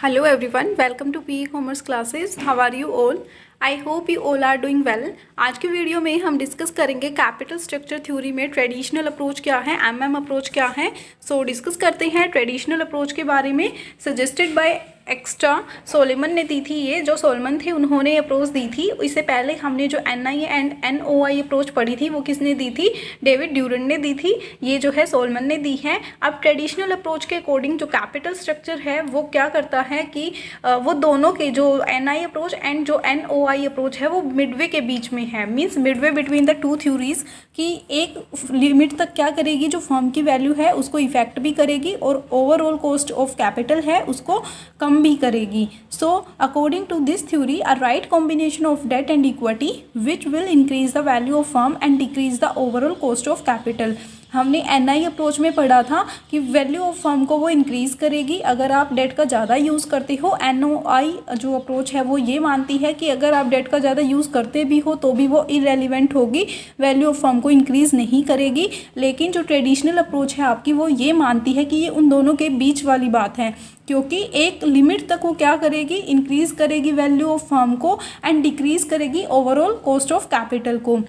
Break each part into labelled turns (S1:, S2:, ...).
S1: Hello everyone, welcome to PE Commerce classes. How are you all? I hope you all are doing well. आज की video में हम discuss करेंगे capital structure theory में traditional approach क्या है, MM approach क्या है. सो डिस्कस करते हैं ट्रेडिशनल अप्रोच के बारे में. सजेस्टेड बाय एक्स्ट्रा सोलेमन ने दी थी. ये जो सोलेमन थे उन्होंने अप्रोच दी थी. इससे पहले हमने जो एनआई एंड एनओआई अप्रोच पढ़ी थी वो किसने दी थी? डेविड ड्यूरेंट ने दी थी. ये जो है सोलेमन ने दी है. अब ट्रेडिशनल अप्रोच के अकॉर्डिंग जो कैपिटल स्ट्रक्चर है वो क्या करता है कि वो दोनों के जो एनआई अप्रोच एंड जो एनओआई अप्रोच है वो मिडवे के बीच में है. Means Midway between the two theories कि एक लिमिट तक क्या करेगी, जो फर्म की वैल्यू है उसको इफेक्ट भी करेगी और ओवरऑल कॉस्ट ऑफ कैपिटल है उसको कम भी करेगी. So according to this theory a right combination of debt and equity which will increase the value of firm and decrease the overall cost of capital. हमने NI approach में पढ़ा था कि वैल्यू ऑफ फर्म को वो increase करेगी अगर आप डेट का ज़्यादा यूज़ करते हो. एनओआई जो अप्रोच है वो ये मानती है कि अगर आप डेट का ज़्यादा यूज़ करते भी हो तो भी वो इरेलीवेंट होगी, वैल्यू ऑफ फर्म को इंक्रीज़ नहीं करेगी. लेकिन जो ट्रेडिशनल अप्रोच है आपकी वो ये मानती है कि ये उन दोनों के बीच वाली बात है, क्योंकि एक लिमिट तक वो क्या करेगी, इंक्रीज़ करेगी वैल्यू ऑफ फर्म को एंड डिक्रीज़ करेगी ओवरऑल कॉस्ट ऑफ कैपिटल को.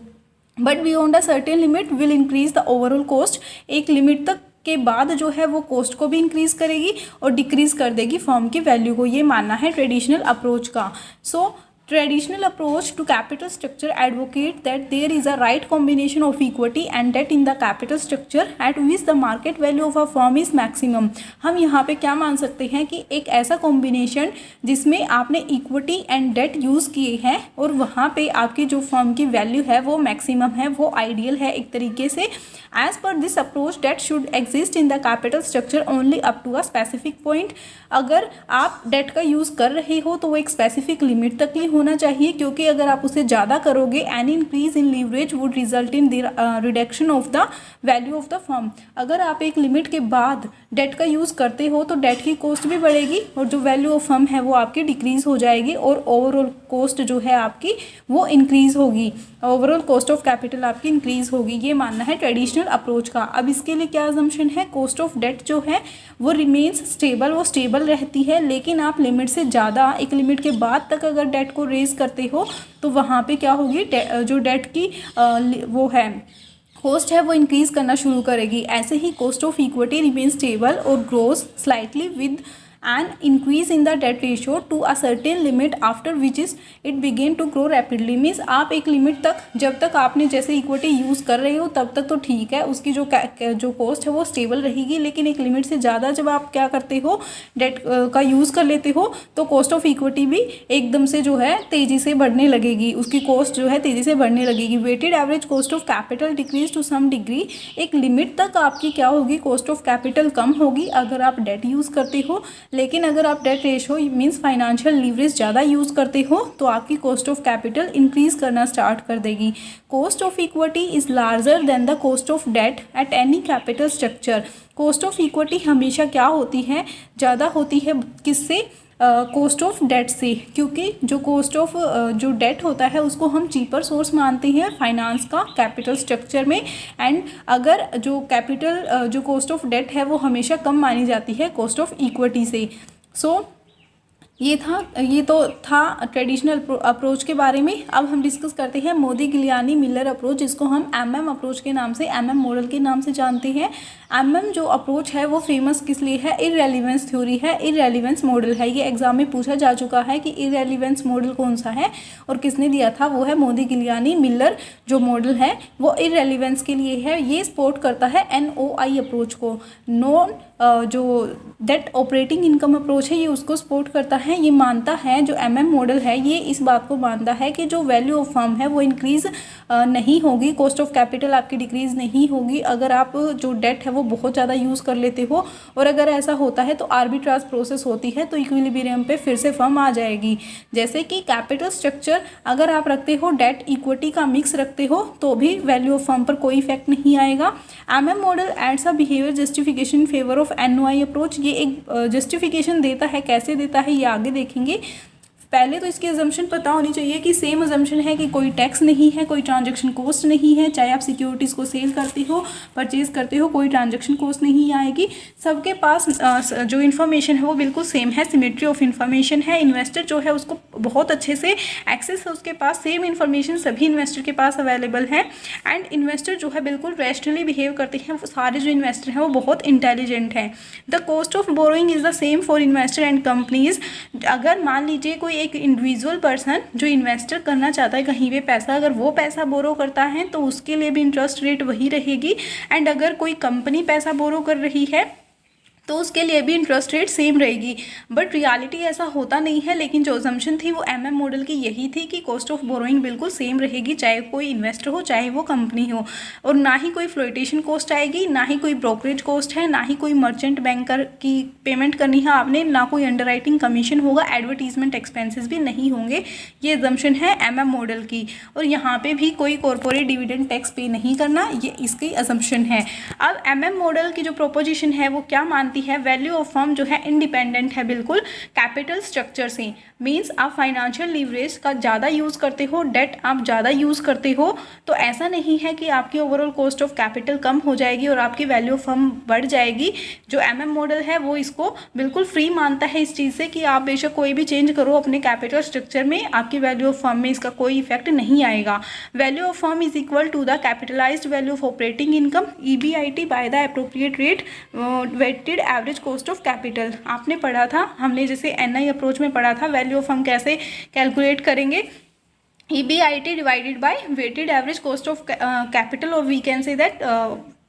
S1: But beyond a certain limit will increase the overall cost. एक लिमिट तक के बाद जो है वो कॉस्ट को भी इंक्रीज करेगी और डिक्रीज कर देगी फर्म की वैल्यू को. ये मानना है ट्रेडिशनल अप्रोच का. सो traditional approach to capital structure advocate that there is a right combination of equity and debt in the capital structure at which the market value of a firm is maximum. हम यहाँ पे क्या मान सकते हैं कि एक ऐसा कॉम्बिनेशन जिसमें आपने इक्विटी एंड डेट यूज़ किए हैं और वहाँ पे आपकी जो फर्म की वैल्यू है वो मैक्सिमम है, वो आइडियल है एक तरीके से. As per this approach debt should exist in the capital structure only up to a specific point. अगर आप डेट का यूज़ कर रहे हो तो वो एक स्पेसिफिक लिमिट तक ही होना चाहिए, क्योंकि अगर आप उसे ज़्यादा करोगे any increase in leverage would result in the reduction of the value of the firm. अगर आप एक लिमिट के बाद डेट का यूज़ करते हो तो डेट की कॉस्ट भी बढ़ेगी और जो वैल्यू ऑफ फर्म है वो आपकी डिक्रीज़ हो जाएगी और ओवरऑल कॉस्ट जो है आपकी वो इंक्रीज़ होगी, ओवरऑल कॉस्ट ऑफ कैपिटल आपकी इंक्रीज़ होगी. ये मानना है ट्रेडिशनल अप्रोच का. अब इसके लिए क्या अजम्पशन है, कॉस्ट ऑफ डेट जो है वो रिमेन्स स्टेबल, वो स्टेबल रहती है. लेकिन आप लिमिट से ज़्यादा एक लिमिट के बाद तक अगर डेट को रेज करते हो तो वहाँ पे क्या होगी, जो डेट की वो है कॉस्ट है वो इंक्रीज़ करना शुरू करेगी. ऐसे ही cost of equity remain stable और grows slightly with an increase in the debt ratio to a certain limit after which is it begin to grow rapidly. Means आप एक लिमिट तक, जब तक आपने जैसे इक्विटी यूज़ कर रहे हो तब तक तो ठीक है, उसकी जो कॉस्ट है वो स्टेबल रहेगी. लेकिन एक लिमिट से ज़्यादा जब आप क्या करते हो, डेट का यूज़ कर लेते हो तो कॉस्ट ऑफ इक्विटी भी एकदम से जो है तेज़ी से बढ़ने लगेगी, उसकी कॉस्ट जो है तेज़ी से बढ़ने लगेगी. Weighted average cost of capital decrease to some degree. एक लिमिट तक आपकी क्या होगी, कॉस्ट ऑफ कैपिटल कम होगी अगर आप डेट यूज़ करते हो. लेकिन अगर आप debt ratio means financial leverage ज़्यादा यूज़ करते हो तो आपकी कॉस्ट ऑफ कैपिटल इंक्रीज़ करना स्टार्ट कर देगी. Cost of equity is larger than the cost of debt at any capital structure. Cost of equity हमेशा क्या होती है, ज़्यादा होती है किससे, कॉस्ट ऑफ डेट से, क्योंकि जो कॉस्ट ऑफ जो डेट होता है उसको हम चीपर सोर्स मानते हैं फाइनेंस का कैपिटल स्ट्रक्चर में. एंड अगर जो कैपिटल जो कॉस्ट ऑफ डेट है वो हमेशा कम मानी जाती है कॉस्ट ऑफ इक्विटी से. सो ये तो था ट्रेडिशनल अप्रोच के बारे में. अब हम डिस्कस करते हैं मोदी गिलियानी मिलर अप्रोच, जिसको हम एमएम अप्रोच के नाम से, एमएम मॉडल के नाम से जानते हैं. एमएम जो अप्रोच है वो फेमस किस लिए है, इररेलीवेंस थ्योरी है, इररेलीवेंस मॉडल है. ये एग्जाम में पूछा जा चुका है कि इररेलीवेंस मॉडल कौन सा है और किसने दिया था, वो है मोदी गिलियानी मिलर. जो मॉडल है वो इररेलीवेंस के लिए है. ये सपोर्ट करता है एनओआई अप्रोच को. नॉन जो डेट ऑपरेटिंग इनकम अप्रोच है ये उसको सपोर्ट करता है. ये मानता है, जो एमएम मॉडल है ये इस बात को मानता है कि जो वैल्यू ऑफ फर्म है वो इंक्रीज़ नहीं होगी, कॉस्ट ऑफ कैपिटल आपकी डिक्रीज़ नहीं होगी अगर आप जो डेट है वो बहुत ज़्यादा यूज़ कर लेते हो. और अगर ऐसा होता है तो आर्बिट्राज प्रोसेस होती है तो इक्विलिब्रियम पे फिर से फर्म आ जाएगी. जैसे कि कैपिटल स्ट्रक्चर अगर आप रखते हो, डेट इक्विटी का मिक्स रखते हो तो भी वैल्यू ऑफ फर्म पर कोई इफेक्ट नहीं आएगा. MM model adds a behaviour justification in favour of NOI approach. ये एक जस्टिफिकेशन देता है, कैसे देता है ये आगे देखेंगे. पहले तो इसकी अजम्पशन पता होनी चाहिए कि सेम अजम्पशन है कि कोई टैक्स नहीं है, कोई ट्रांजैक्शन कॉस्ट नहीं है, चाहे आप सिक्योरिटीज़ को सेल करते हो, परचेज करते हो, कोई ट्रांजैक्शन कॉस्ट नहीं आएगी। सबके पास जो इन्फॉर्मेशन है वो बिल्कुल सेम है, सिमेट्री ऑफ इन्फॉर्मेशन है। इन्वेस्टर जो है उसको बहुत अच्छे से एक्सेस है, उसके पास सेम इन्फॉर्मेशन सभी इन्वेस्टर के पास अवेलेबल है। एंड इन्वेस्टर जो है बिल्कुल रैशनली बिहेव करते हैं, सारे जो इन्वेस्टर हैं वो बहुत इंटेलिजेंट हैं। The cost of borrowing is the same for investor and companies. अगर मान लीजिए कोई एक इंडिविजुअल पर्सन जो इन्वेस्टर करना चाहता है कहीं पे पैसा, अगर वो पैसा बोरो करता है तो उसके लिए भी इंटरेस्ट रेट वही रहेगी। एंड अगर कोई कंपनी पैसा बोरो कर रही है तो उसके लिए भी इंटरेस्ट रेट सेम रहेगी। बट रियलिटी ऐसा होता नहीं है, लेकिन जो अजम्पशन थी वो एमएम मॉडल की यही थी कि कॉस्ट ऑफ बोरोइंग बिल्कुल सेम रहेगी, चाहे कोई इन्वेस्टर हो चाहे वो कंपनी हो। और ना ही कोई फ्लोटेशन कॉस्ट आएगी, ना ही कोई ब्रोकरेज कॉस्ट है, ना ही कोई मर्चेंट बैंकर की पेमेंट करनी है आपने, ना कोई अंडरराइटिंग कमीशन होगा, एडवर्टीजमेंट एक्सपेंसेस भी नहीं होंगे। ये अजम्पशन है एमएम मॉडल की। और यहाँ पे भी कोई कॉर्पोरेट डिविडेंड टैक्स पे नहीं करना, ये इसकी अजम्पशन है। अब एमएम मॉडल की जो प्रोपोजिशन है वो क्या मानती है, वैल्यू ऑफ फर्म जो है इंडिपेंडेंट है बिल्कुल कैपिटल स्ट्रक्चर से। मींस आप फाइनेंशियल लीवरेज का ज़्यादा यूज़ करते हो, डेट आप ज़्यादा यूज़ करते हो, तो ऐसा नहीं है कि आपकी ओवरऑल कॉस्ट ऑफ कैपिटल कम हो जाएगी और आपकी वैल्यू ऑफ फर्म बढ़ जाएगी। जो एमएम मॉडल है वो इसको बिल्कुल फ्री मानता है इस चीज़ से कि आप बेशक कोई भी चेंज करो अपने कैपिटल स्ट्रक्चर में, आपकी वैल्यू ऑफ फर्म में इसका कोई इफेक्ट नहीं आएगा। Value of firm is equal to the capitalised value of operating income EBIT by the appropriate rate weighted average cost of capital. आपने पढ़ा था, हमने जैसे NI अप्रोच में पढ़ा था वैल्यू ऑफ फर्म कैसे कैलकुलेट करेंगे, EBIT divided by weighted average cost of capital, और we can say that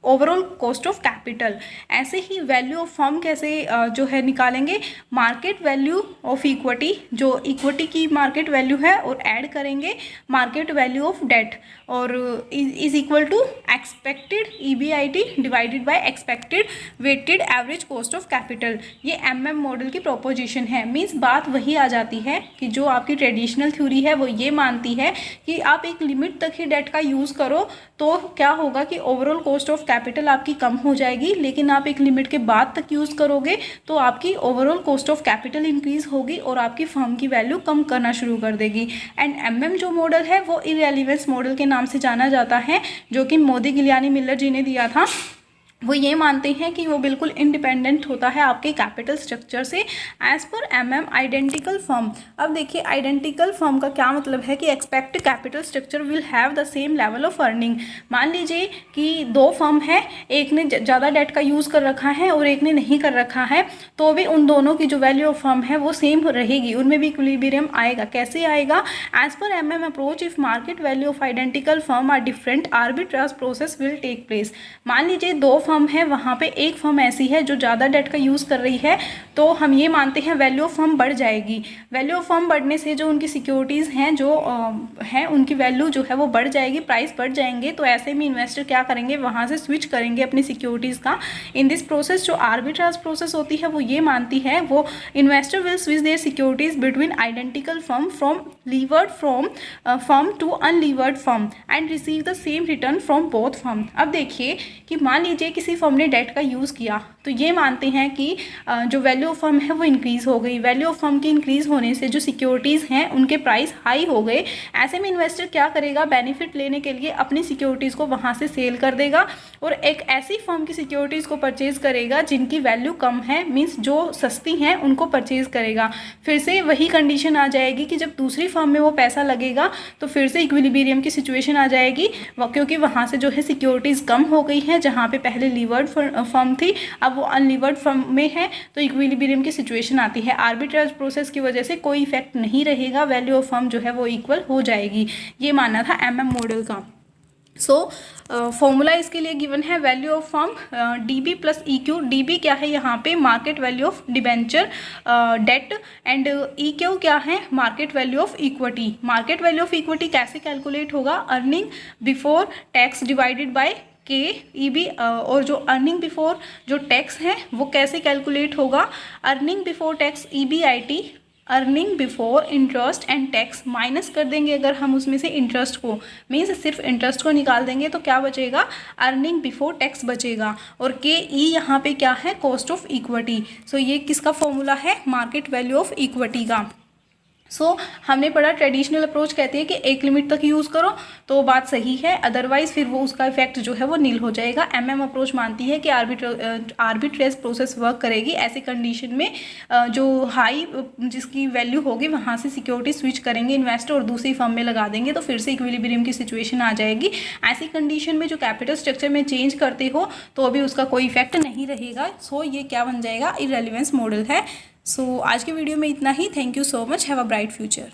S1: overall cost of capital. ऐसे ही वैल्यू ऑफ फर्म कैसे जो है निकालेंगे, मार्केट वैल्यू ऑफ इक्विटी, जो इक्विटी की मार्केट वैल्यू है, और ऐड करेंगे मार्केट वैल्यू ऑफ डेट, और is equal to expected EBIT divided by expected weighted average cost of capital. ये MM मॉडल की प्रोपोजिशन है। मीन्स बात वही आ जाती है कि जो आपकी ट्रेडिशनल थ्योरी है वो ये मानती है कि आप एक लिमिट तक ही डेट का यूज़ करो तो क्या होगा कि ओवरऑल कॉस्ट ऑफ कैपिटल आपकी कम हो जाएगी, लेकिन आप एक लिमिट के बाद तक यूज़ करोगे तो आपकी overall cost of capital increase होगी और आपकी फर्म की वैल्यू कम करना शुरू कर देगी। एंड MM जो मॉडल है वो इररेलेवेंस मॉडल के नाम से जाना जाता है, जो कि मोदी, गिलानी, मिलर जी ने दिया था। वो ये मानते हैं कि वो बिल्कुल इंडिपेंडेंट होता है आपके कैपिटल स्ट्रक्चर से। As per MM identical firm. अब देखिए आइडेंटिकल फर्म का क्या मतलब है कि expect capital structure will have the same level of earning. मान लीजिए कि दो फर्म है, एक ने ज़्यादा डेट का यूज़ कर रखा है और एक ने नहीं कर रखा है, तो भी उन दोनों की जो वैल्यू ऑफ फर्म है वो सेम रहेगी, उनमें भी इक्विलिब्रियम आएगा। कैसे आएगा? As per MM approach if market value of identical firm are different arbitrage process will take place. मान लीजिए दो फर्म है, वहाँ पे एक फर्म ऐसी है जो ज़्यादा डेट का यूज़ कर रही है, तो हम ये मानते हैं वैल्यू ऑफ फर्म बढ़ जाएगी। वैल्यू ऑफ फर्म बढ़ने से जो उनकी सिक्योरिटीज़ हैं जो हैं उनकी वैल्यू जो है वो बढ़ जाएगी, प्राइस बढ़ जाएंगे। तो ऐसे में इन्वेस्टर क्या करेंगे, वहाँ से स्विच करेंगे अपनी सिक्योरिटीज़ का। इन दिस प्रोसेस जो आर्बिट्राज प्रोसेस होती है वो ये मानती है, वो investor will switch their securities between identical firm from levered firm to unlevered firm and receive the same return from both firm. अब देखिए कि मान लीजिए किसी फर्म ने डेट का यूज़ किया, तो ये मानते हैं कि जो वैल्यू ऑफ फर्म है वो इंक्रीज़ हो गई। वैल्यू ऑफ फर्म की इंक्रीज़ होने से जो सिक्योरिटीज़ हैं उनके प्राइस हाई हो गए। ऐसे में इन्वेस्टर क्या करेगा, बेनिफिट लेने के लिए अपनी सिक्योरिटीज़ को वहाँ से सेल कर देगा और एक ऐसी फर्म की सिक्योरिटीज़ को परचेज़ करेगा जिनकी वैल्यू कम है, मीन्स जो सस्ती हैं उनको परचेज़ करेगा। फिर से वही कंडीशन आ जाएगी कि जब दूसरी फर्म में वो पैसा लगेगा तो फिर से इक्विलिब्रियम की सिचुएशन आ जाएगी, क्योंकि वहाँ से जो है सिक्योरिटीज़ कम हो गई हैं। जहाँ पे पहले लीवर्ड फर्म थी अब वो अनलीवर्ड फर्म में है, तो इक्विलिब्रियम की सिचुएशन आती है। आर्बिट्राज प्रोसेस की वजह से कोई इफेक्ट नहीं रहेगा, वैल्यू ऑफ फर्म जो है वो इक्वल हो जाएगी। ये मानना था MM मॉडल का। फॉर्मूला इसके लिए गिवन है, value of firm DB plus EQ। DB क्या है यहाँ पे, market value of debenture debt, and EQ क्या है, market value of equity. Market value of equity कैसे कैलकुलेट होगा, earning before tax divided by EB, और जो अर्निंग बिफोर जो टैक्स है वो कैसे कैलकुलेट होगा, earning before tax EBIT, earning before interest and tax minus कर देंगे अगर हम उसमें से इंटरेस्ट को, मीन्स सिर्फ इंटरेस्ट को निकाल देंगे तो क्या बचेगा, अर्निंग बिफोर टैक्स बचेगा। और KE यहाँ पे क्या है, कॉस्ट ऑफ इक्विटी। सो ये किसका फॉर्मूला है, मार्केट वैल्यू ऑफ इक्विटी का। हमने पढ़ा ट्रेडिशनल अप्रोच कहती है कि एक लिमिट तक यूज़ करो तो बात सही है, अदरवाइज फिर वो उसका इफेक्ट जो है वो नील हो जाएगा। एमएम अप्रोच मानती है कि आर्बिट्रेज प्रोसेस वर्क करेगी। ऐसी कंडीशन में जो हाई जिसकी वैल्यू होगी वहाँ से सिक्योरिटी स्विच करेंगे इन्वेस्टर और दूसरी फर्म में लगा देंगे तो फिर से इक्विलिब्रियम की सिचुएशन आ जाएगी। ऐसी कंडीशन में जो कैपिटल स्ट्रक्चर में चेंज करते हो तो अभी उसका कोई इफेक्ट नहीं रहेगा। ये क्या बन जाएगा, इररेलेवेंस मॉडल है। आज के वीडियो में इतना ही। Thank you so much. Have a bright future.